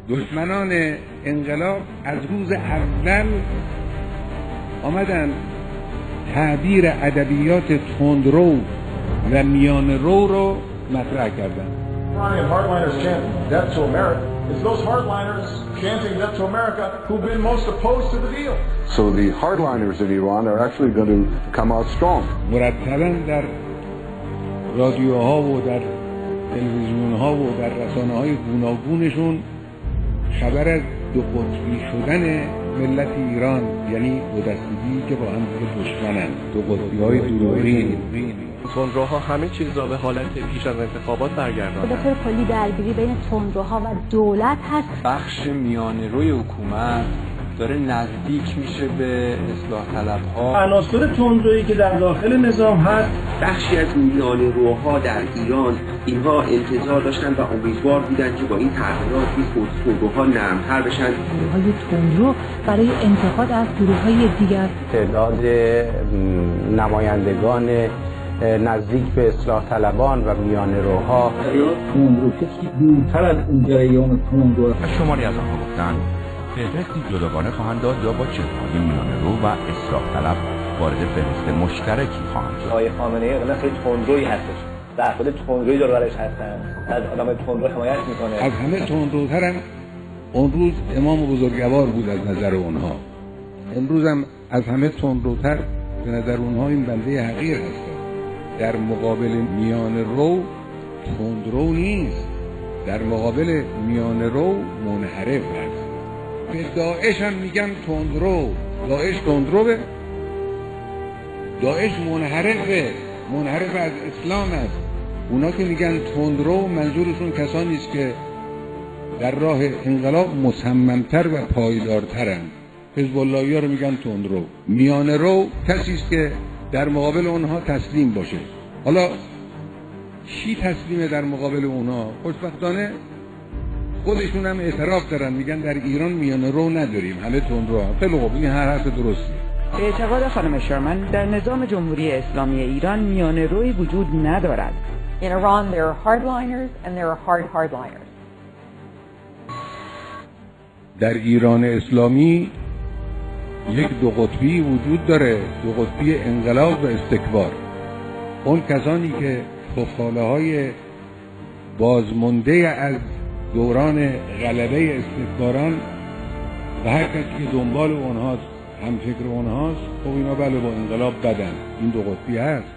دشمنان انقلاب از روز اول آمدن تعبیر ادبیات تندرو و میانه رو مطرح کردن. Hardliners chanting death to America is those hardliners chanting death to America who've been most opposed to the deal. So the hardliners in Iran are actually going to come out strong. مرتباً در رادیوها و در تلویزیونها و در رسانه‌های گوناگونشون خبر از دو قطبی شدن ملت ایران، یعنی دو دستگی که با هم دشمنن، دو قطبی‌های دروغین. تندروها همه چیز را به حالت پیش از انتخابات برگرداندند. به طور کلی درگیری بین تندروها و دولت هست. بخش میانه روی حکومت داره نزدیک میشه به اصلاح طلبها. عناصر تندرویی که در داخل نظام هست، بخشی از میانه روها در ایران اینها انتظار داشتن و امیدوار بودن که با این تغییرات تندروها نرمتر بشن. گروه‌های تندرو برای انتقاد از گروه‌های دیگر. تعداد نمایندگان نزدیک به اصلاح طلبان و میانه روها تندرو کسی دورتر از اون جریان تندرو. شماری از آنها گفتند فهرستی جداگانه خواهند داد یا با چهره‌های میانه رو و اصلاح طلب وارد فهرست مشترکی خواهند شد. آقای خامنه‌ای خیلی تندرویی هستش. در خود تندرویی دور برش هستن. از آدم تندرو حمایت میکنه. از همه تندروترم اون روز امام بزرگوار بود از نظر اونها. امروز هم از همه تندروتر به نظر اونها این بنده حقیر هست. در مقابل میانه رو تندرو نیست، در مقابل میانه رو منحرف هست. به داعش هم میگن تندرو، داعش تندروه، داعش منحرف از اسلام است. اونا که میگن تندرو منظورشون کسانی است که در راه انقلاب مصممتر و پایدارترن. حزب اللهی‌ها رو میگن تندرو. میانه رو کسی است که در مقابل اونها تسلیم باشه. حالا چی تسلیمه در مقابل اونها؟ خوشبختانه خودشون هم اعتراف دارن، میگن در ایران میانه رو نداریم، همه تندرو. خیلی خوب، این هر حرف درستی. به اعتقاد خانم شرمن در نظام جمهوری اسلامی ایران میانه روی وجود ندارد. In Iran there are hardliners and there are hardliners. در ایران اسلامی یک دو قطبی وجود داره، دو قطبی انقلاب و استکبار. اون کسانی که خفاله‌های بازمانده از دوران غلبه استکباران و هر کسی که دنبال اونهاست، هم فکر اونهاست، خب اینا بله با انقلاب بدن. این دو قطبی هست.